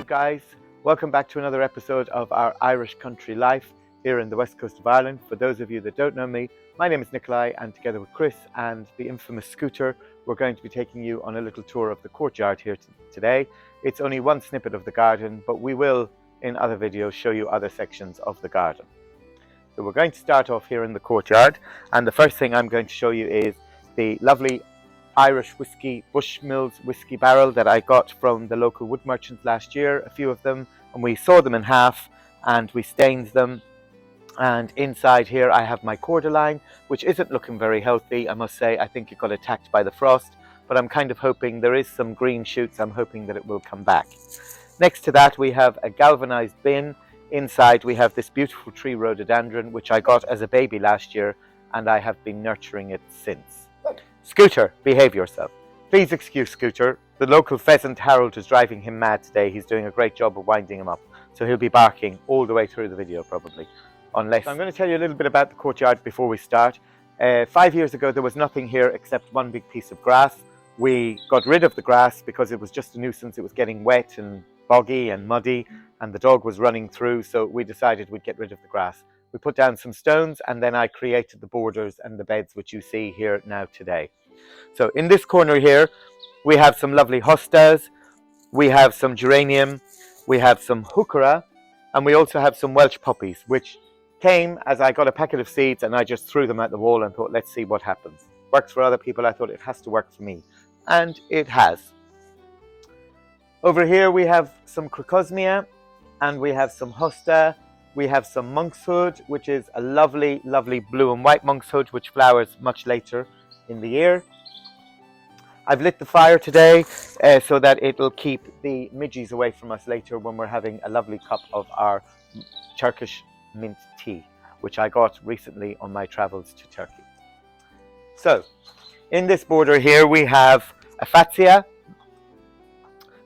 guys, welcome back to another episode of our Irish country life here in the west coast of Ireland. For those of you that don't know me, my name is Nikolai, and together with Chris and the infamous Scooter, we're going to be taking you on a little tour of the courtyard here today. It's only one snippet of the garden, but we will in other videos show you other sections of the garden. So we're going to start off here in the courtyard, and the first thing I'm going to show you is the lovely Irish whiskey Bushmills whiskey barrel that I got from the local wood merchants last year, a few of them, and we saw them in half and we stained them. And inside here I have my cordyline, which isn't looking very healthy, I must say. I think it got attacked by the frost, but I'm kind of hoping there is some green shoots. I'm hoping that it will come back. Next to that we have a galvanized bin. Inside we have this beautiful tree rhododendron, which I got as a baby last year, and I have been nurturing it since. Scooter, behave yourself. Please excuse Scooter. The local pheasant Harold is driving him mad today. He's doing a great job of winding him up, so he'll be barking all the way through the video probably. Unless I'm going to tell you a little bit about the courtyard before we start. 5 years ago there was nothing here except one big piece of grass. We got rid of the grass because it was just a nuisance. It was getting wet and boggy and muddy, and the dog was running through, so we decided we'd get rid of the grass. We put down some stones, and then I created the borders and the beds which you see here now today. So in this corner here we have some lovely hostas, we have some geranium, we have some heuchera, and we also have some Welsh poppies, which came as I got a packet of seeds and I just threw them at the wall and thought, let's see what happens. Works for other people, I thought it has to work for me, and it has. Over here we have some crocosmia, and we have some hosta. We have some monkshood, which is a lovely, lovely blue and white monkshood, which flowers much later in the year. I've lit the fire today so that it'll keep the midges away from us later when we're having a lovely cup of our Turkish mint tea, which I got recently on my travels to Turkey. So, in this border here we have a fatsia.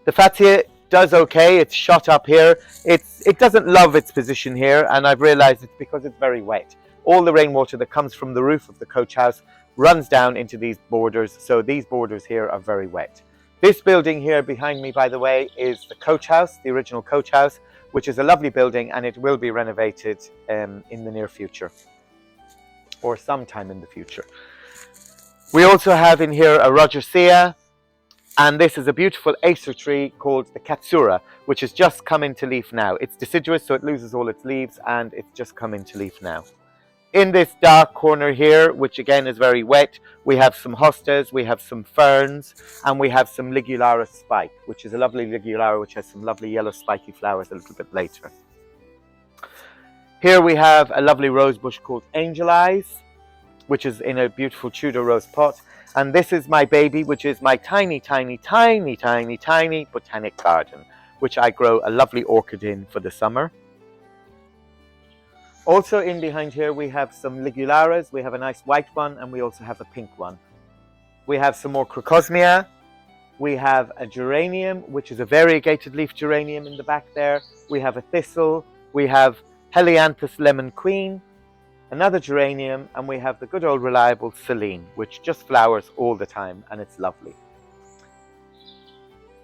The fatsia does okay. It's shot up here. It doesn't love its position here, and I've realized it's because it's very wet. All the rainwater that comes from the roof of the coach house runs down into these borders, so these borders here are very wet. This building here behind me, by the way, is the coach house, the original coach house, which is a lovely building, and it will be renovated in the near future, or sometime in the future. We also have in here a Rogersia, and this is a beautiful Acer tree called the Katsura, which has just come into leaf now. It's deciduous, so it loses all its leaves, and it's just come into leaf now. In this dark corner here, which again is very wet, we have some hostas, we have some ferns, and we have some Ligularis spike, which is a lovely Ligularia which has some lovely yellow spiky flowers a little bit later. Here we have a lovely rose bush called Angel Eyes, which is in a beautiful Tudor rose pot. And this is my baby, which is my tiny, tiny, tiny, tiny, tiny botanic garden, which I grow a lovely orchid in for the summer. Also in behind here we have some Ligularas. We have a nice white one, and we also have a pink one. We have some more crocosmia. We have a geranium, which is a variegated leaf geranium in the back there. We have a thistle. We have Helianthus lemon queen, another geranium, and we have the good old reliable Celine, which just flowers all the time, and it's lovely.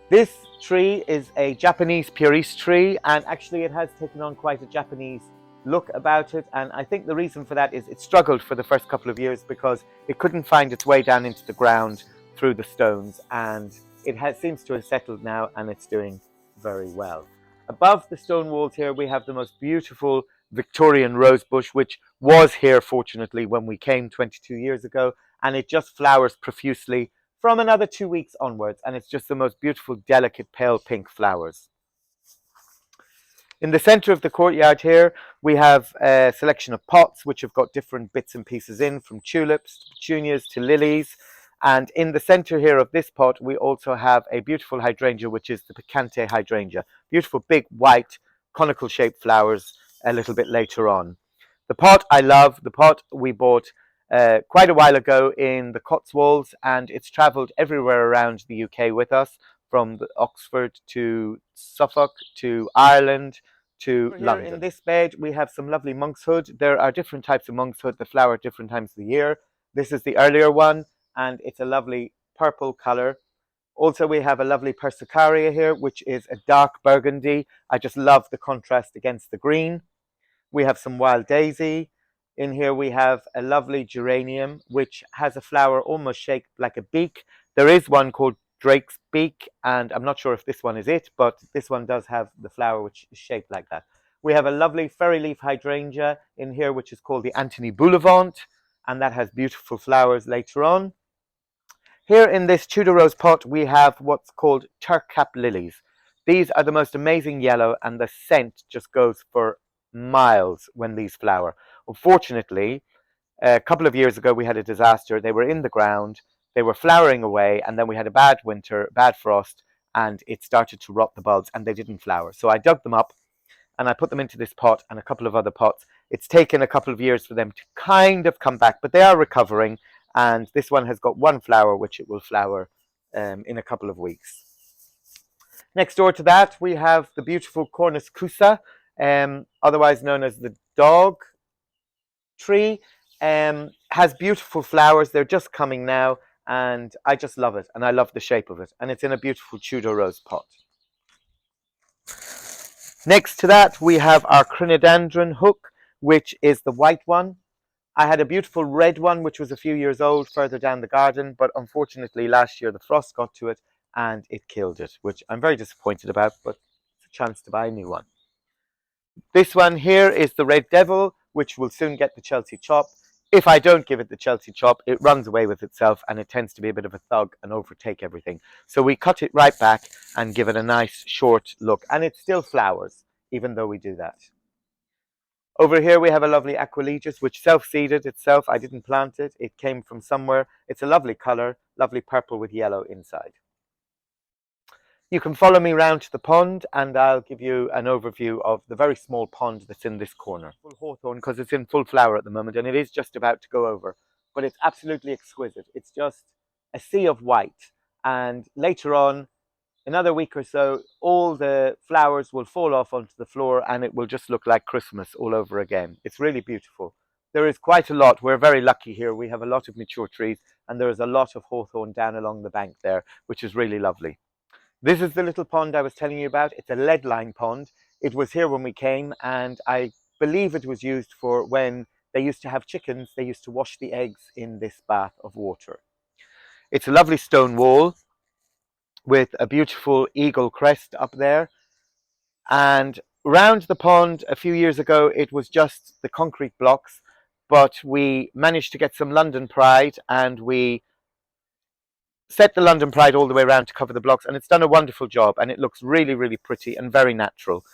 This tree is a Japanese Pieris tree, and actually it has taken on quite a Japanese look about it, and I think the reason for that is it struggled for the first couple of years because it couldn't find its way down into the ground through the stones, and it seems to have settled now, and it's doing very well. Above the stone walls here we have the most beautiful Victorian rose bush, which was here fortunately when we came 22 years ago, and it just flowers profusely from another 2 weeks onwards, and it's just the most beautiful delicate pale pink flowers. In the center of the courtyard here we have a selection of pots which have got different bits and pieces in, from tulips to petunias to lilies, and in the center here of this pot we also have a beautiful hydrangea, which is the Picante hydrangea. Beautiful big white conical shaped flowers a little bit later on. The pot I love. The pot we bought quite a while ago in the Cotswolds, and it's travelled everywhere around the UK with us, from Oxford to Suffolk to Ireland to London. In this bed we have some lovely monkshood. There are different types of monkshood that flower at different times of the year. This is the earlier one, and it's a lovely purple colour. Also, we have a lovely Persicaria here, which is a dark burgundy. I just love the contrast against the green. We have some wild daisy. In here we have a lovely geranium, which has a flower almost shaped like a beak. There is one called Drake's Beak, and I'm not sure if this one is it, but this one does have the flower which is shaped like that. We have a lovely fairy leaf hydrangea in here, which is called the Antony Boulevant, and that has beautiful flowers later on. Here in this Tudor rose pot, we have what's called Turk cap lilies. These are the most amazing yellow, and the scent just goes for miles when these flower. Unfortunately, a couple of years ago, we had a disaster. They were in the ground, they were flowering away, and then we had a bad winter, bad frost, and it started to rot the bulbs, and they didn't flower. So I dug them up, and I put them into this pot and a couple of other pots. It's taken a couple of years for them to kind of come back, but they are recovering, and this one has got one flower, which it will flower in a couple of weeks. Next door to that, we have the beautiful Cornus cusa, otherwise known as the dog tree. Has beautiful flowers. They're just coming now, and I just love it, and I love the shape of it, and it's in a beautiful Tudor rose pot. Next to that, we have our Crinodendron hook, which is the white one. I had a beautiful red one, which was a few years old, further down the garden, but unfortunately last year the frost got to it and it killed it, which I'm very disappointed about, but it's a chance to buy a new one. This one here is the Red Devil, which will soon get the Chelsea chop. If I don't give it the Chelsea chop, it runs away with itself, and it tends to be a bit of a thug and overtake everything. So we cut it right back and give it a nice short look, and it still flowers, even though we do that. Over here we have a lovely Aquilegius, which self-seeded itself. I didn't plant it. It came from somewhere. It's a lovely colour, lovely purple with yellow inside. You can follow me round to the pond, and I'll give you an overview of the very small pond that's in this corner. Full hawthorn, because it's in full flower at the moment, and it is just about to go over. But it's absolutely exquisite. It's just a sea of white. And later on, another week or so, all the flowers will fall off onto the floor, and it will just look like Christmas all over again. It's really beautiful. There is quite a lot. We're very lucky here. We have a lot of mature trees, and there is a lot of hawthorn down along the bank there, which is really lovely. This is the little pond I was telling you about. It's a lead line pond. It was here when we came, and I believe it was used for when they used to have chickens. They used to wash the eggs in this bath of water. It's a lovely stone wall with a beautiful eagle crest up there. And round the pond a few years ago, it was just the concrete blocks, but we managed to get some London Pride, and we set the London Pride all the way around to cover the blocks, and it's done a wonderful job, and it looks really, really pretty and very natural.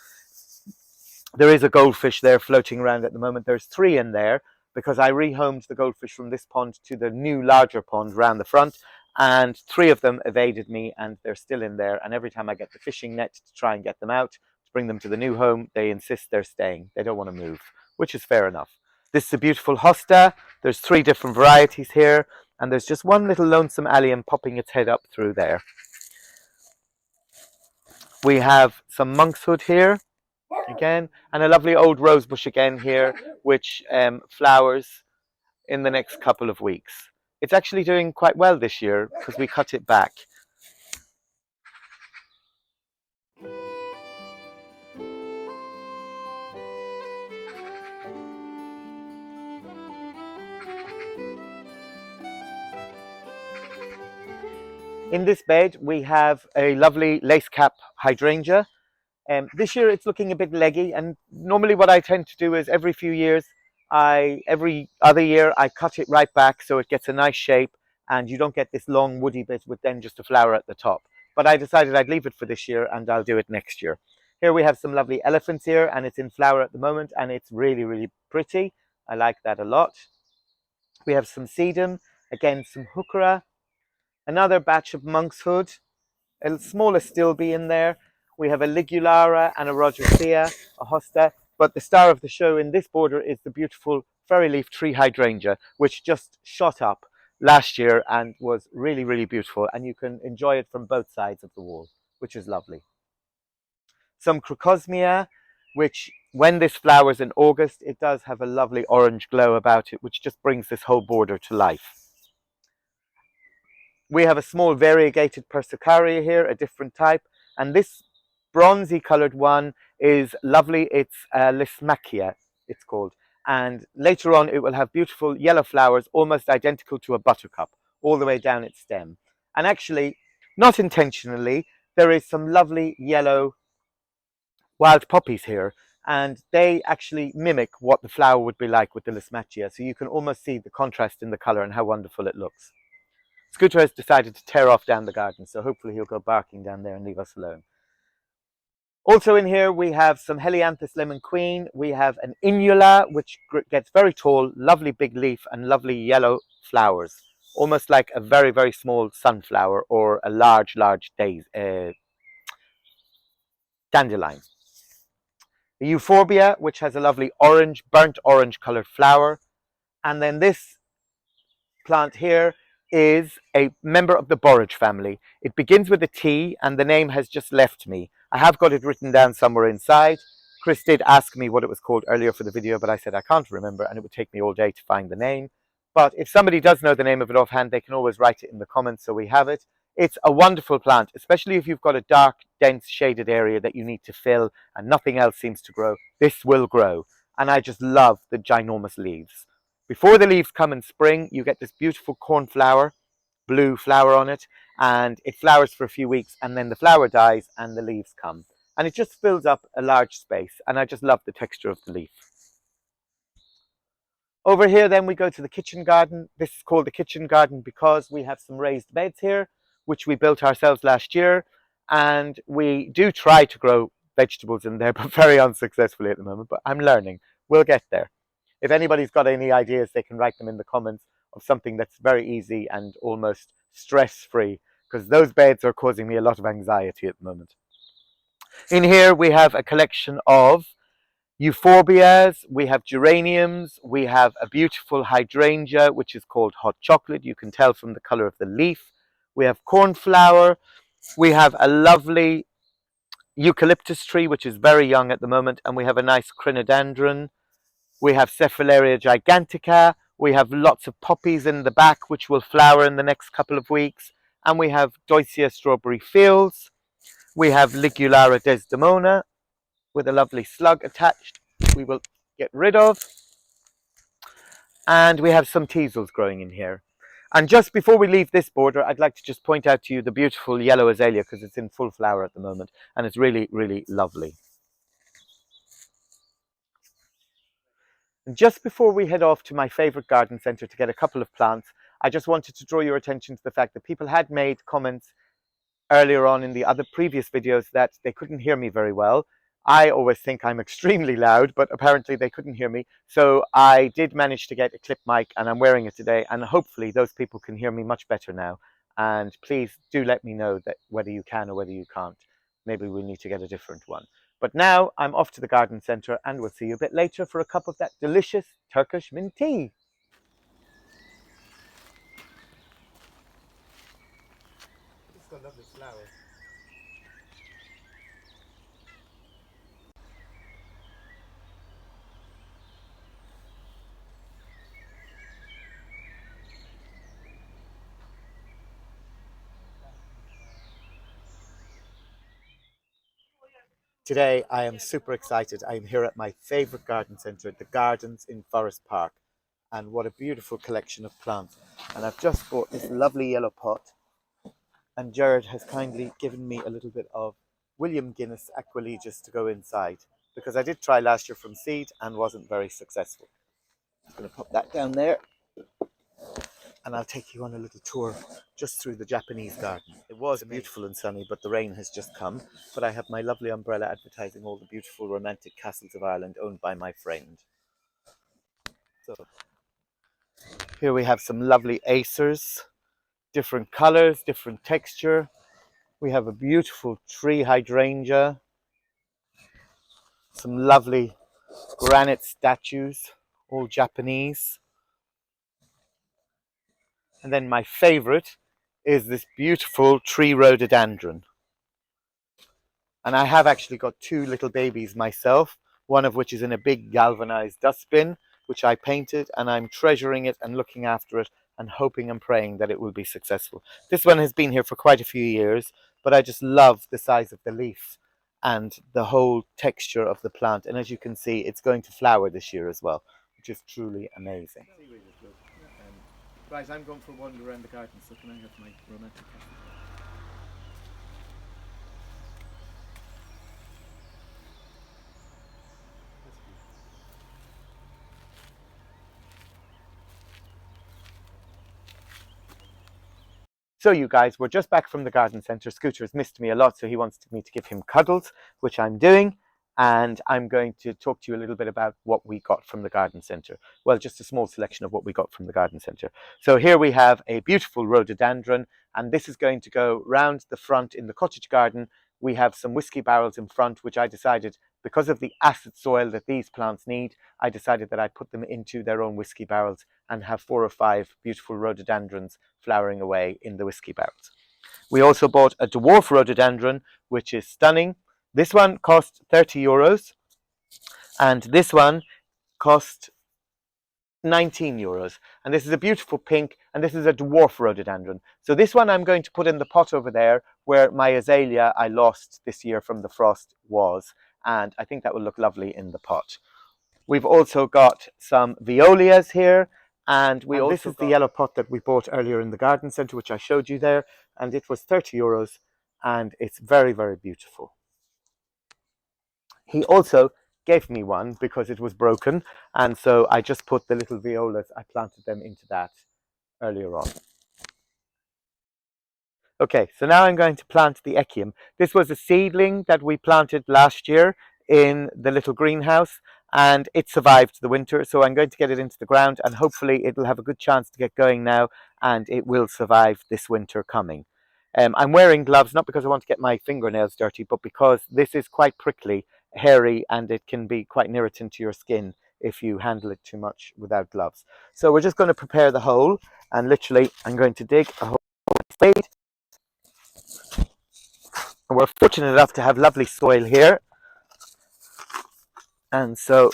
There is a goldfish there floating around at the moment. There's 3 in there because I rehomed the goldfish from this pond to the new larger pond around the front, and 3 of them evaded me, and they're still in there. And every time I get the fishing net to try and get them out, to bring them to the new home, they insist they're staying. They don't want to move, which is fair enough. This is a beautiful hosta. There's 3 different varieties here, and there's just one little lonesome allium popping its head up through there. We have some monkshood here again, and a lovely old rosebush again here, which flowers in the next couple of weeks. It's actually doing quite well this year because we cut it back. In this bed we have a lovely lace cap hydrangea. This year it's looking a bit leggy, and normally what I tend to do is every few years, every other year I cut it right back so it gets a nice shape, and you don't get this long woody bit with then just a flower at the top. But I decided I'd leave it for this year, and I'll do it next year. Here we have some lovely elephants here, and it's in flower at the moment, and it's really, really pretty. I like that a lot. We have some sedum, again some heuchera, another batch of monkshood, a smaller stilby in there. We have a Ligulata and a Rogersea, a hosta, but the star of the show in this border is the beautiful fairy leaf tree hydrangea, which just shot up last year and was really, really beautiful, and you can enjoy it from both sides of the wall, which is lovely. Some Crocosmia, which when this flowers in August, it does have a lovely orange glow about it, which just brings this whole border to life. We have a small variegated persicaria here, a different type, and this bronzy coloured one is lovely. It's Lysimachia, it's called, and later on it will have beautiful yellow flowers, almost identical to a buttercup, all the way down its stem. And actually, not intentionally, there is some lovely yellow wild poppies here, and they actually mimic what the flower would be like with the Lysimachia, so you can almost see the contrast in the colour and how wonderful it looks. Scooter has decided to tear off down the garden, so hopefully he'll go barking down there and leave us alone. Also in here we have some Helianthus lemon queen, we have an Inula which gets very tall, lovely big leaf and lovely yellow flowers, almost like a very, very small sunflower or a large dandelion. The Euphorbia, which has a lovely orange, burnt orange coloured flower, and then this plant here is a member of the borage family. It begins with a T and the name has just left me. I have got it written down somewhere inside. Chris did ask me what it was called earlier for the video, but I said I can't remember and it would take me all day to find the name. But if somebody does know the name of it offhand, they can always write it in the comments so we have it. It's a wonderful plant, especially if you've got a dark, dense, shaded area that you need to fill and nothing else seems to grow. This will grow. And I just love the ginormous leaves. Before the leaves come in spring, you get this beautiful cornflower, blue flower on it, and it flowers for a few weeks and then the flower dies and the leaves come. And it just fills up a large space and I just love the texture of the leaf. Over here then we go to the kitchen garden. This is called the kitchen garden because we have some raised beds here, which we built ourselves last year, and we do try to grow vegetables in there, but very unsuccessfully at the moment, but I'm learning. We'll get there. If anybody's got any ideas, they can write them in the comments of something that's very easy and almost stress-free, because those beds are causing me a lot of anxiety at the moment. In here we have a collection of euphorbias, we have geraniums, we have a beautiful hydrangea which is called hot chocolate, you can tell from the colour of the leaf. We have cornflower, we have a lovely eucalyptus tree which is very young at the moment, and we have a nice crinodendron. We have Cephalaria gigantica, we have lots of poppies in the back which will flower in the next couple of weeks, and we have Deutzia strawberry fields. We have Ligularia desdemona with a lovely slug attached we will get rid of, and we have some teasels growing in here. And just before we leave this border, I'd like to just point out to you the beautiful yellow azalea because it's in full flower at the moment and it's really, really lovely. And just before we head off to my favorite garden center to get a couple of plants, I just wanted to draw your attention to the fact that people had made comments earlier on in the other previous videos that they couldn't hear me very well. I always think I'm extremely loud, but apparently they couldn't hear me. So I did manage to get a clip mic and I'm wearing it today, and hopefully those people can hear me much better now. And please do let me know that whether you can or whether you can't. Maybe we'll need to get a different one. But now I'm off to the garden centre and we'll see you a bit later for a cup of that delicious Turkish mint tea. It's got lovely flowers. Today I am super excited. I am here at my favourite garden centre, the Gardens in Forest Park. And what a beautiful collection of plants. And I've just bought this lovely yellow pot. And Jared has kindly given me a little bit of William Guinness Aquilegius to go inside. Because I did try last year from seed and wasn't very successful. I'm going to pop that down there. And I'll take you on a little tour just through the Japanese garden. It was beautiful and sunny, but the rain has just come. But I have my lovely umbrella advertising all the beautiful romantic castles of Ireland owned by my friend. So here we have some lovely acers, different colors, different texture. We have a beautiful tree hydrangea, some lovely granite statues, all Japanese. And then my favorite is this beautiful tree rhododendron. And I have actually got two little babies myself, one of which is in a big galvanized dustbin, which I painted, and I'm treasuring it and looking after it and hoping and praying that it will be successful. This one has been here for quite a few years, but I just love the size of the leaf and the whole texture of the plant. And as you can see, it's going to flower this year as well, which is truly amazing. Right, I'm going for a wander around the garden, so can I have my romantic coffee? So you guys, we're just back from the garden centre. Scooter's missed me a lot, so he wants me to give him cuddles, which I'm doing. And I'm going to talk to you a little bit about what we got from the garden centre. Well, just a small selection of what we got from the garden centre. So here we have a beautiful rhododendron, and this is going to go round the front in the cottage garden. We have some whiskey barrels in front, which I decided, because of the acid soil that these plants need, I decided that I'd put them into their own whiskey barrels and have 4 or 5 beautiful rhododendrons flowering away in the whiskey barrels. We also bought a dwarf rhododendron, which is stunning. This one cost €30, and this one cost €19. And this is a beautiful pink, and this is a dwarf rhododendron. So this one I'm going to put in the pot over there where my azalea I lost this year from the frost was, and I think that will look lovely in the pot. We've also got some violas here, and this is the yellow pot that we bought earlier in the garden centre, which I showed you there, and it was €30, and it's very, very beautiful. He also gave me one because it was broken, and so I just put the little violas, I planted them into that earlier on. Okay, so now I'm going to plant the echium. This was a seedling that we planted last year in the little greenhouse, and it survived the winter, so I'm going to get it into the ground, and hopefully it'll have a good chance to get going now, and it will survive this winter coming. I'm wearing gloves, not because I want to get my fingernails dirty, but because this is quite prickly, hairy, and it can be quite an irritant to your skin if you handle it too much without gloves. So we're just going to prepare the hole, and literally I'm going to dig a hole with a spade. And we're fortunate enough to have lovely soil here, and so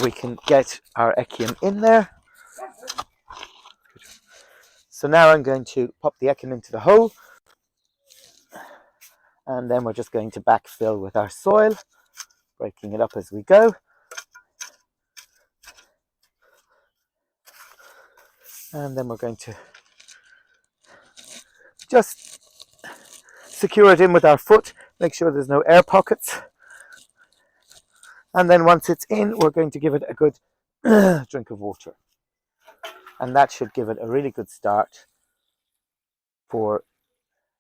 we can get our echium in there. So now I'm going to pop the echium into the hole, and then we're just going to backfill with our soil, breaking it up as we go. And then we're going to just secure it in with our foot, make sure there's no air pockets. And then once it's in, we're going to give it a good drink of water. And that should give it a really good start for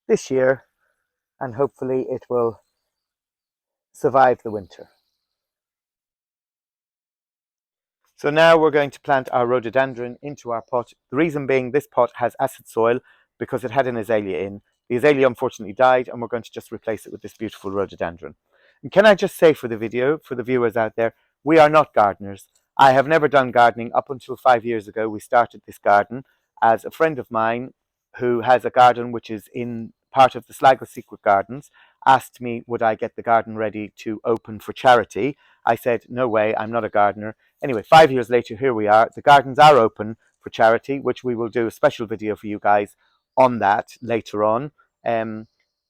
this year, and hopefully it will survive the winter. So now we're going to plant our rhododendron into our pot. The reason being, this pot has acid soil because it had an azalea in. The azalea unfortunately died, and we're going to just replace it with this beautiful rhododendron. And can I just say for the video, for the viewers out there, we are not gardeners. I have never done gardening up until 5 years ago. We started this garden as a friend of mine who has a garden which is in part of the Sligo Secret Gardens asked me would I get the garden ready to open for charity. I said, no way, I'm not a gardener. Anyway, 5 years later, here we are. The gardens are open for charity, which we will do a special video for you guys on that later on.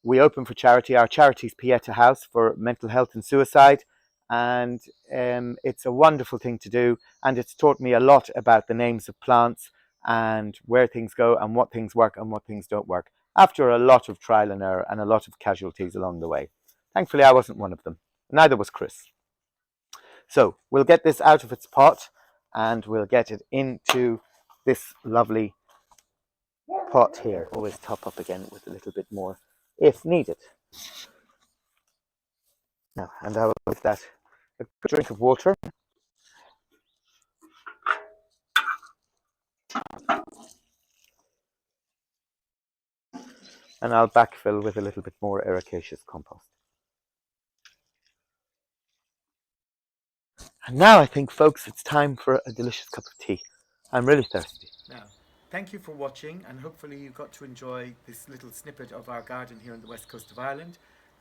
We open for charity. Our charity is Pieta House for mental health and suicide, and it's a wonderful thing to do, and it's taught me a lot about the names of plants and where things go and what things work and what things don't work, after a lot of trial and error and a lot of casualties along the way. Thankfully, I wasn't one of them. Neither was Chris. So we'll get this out of its pot, and we'll get it into this lovely pot here. Always top up again with a little bit more if needed. Now, and I will give that a drink of water. And I'll backfill with a little bit more ericaceous compost. And now I think, folks, it's time for a delicious cup of tea. I'm really thirsty. Now, thank you for watching, and hopefully you got to enjoy this little snippet of our garden here on the west coast of Ireland.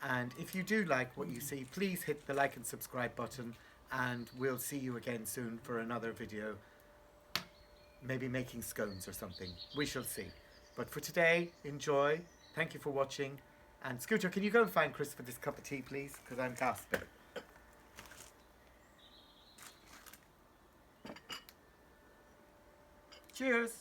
And if you do like what you see, please hit the like and subscribe button, and we'll see you again soon for another video, maybe making scones or something. We shall see. But for today, enjoy. Thank you for watching. And Scooter, can you go and find Chris for this cup of tea, please? Because I'm gasping. Cheers.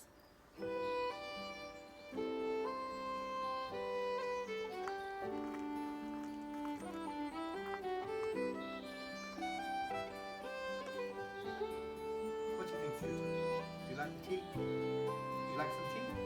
What do you think, Scooter? Do you like the tea? Do you like some tea?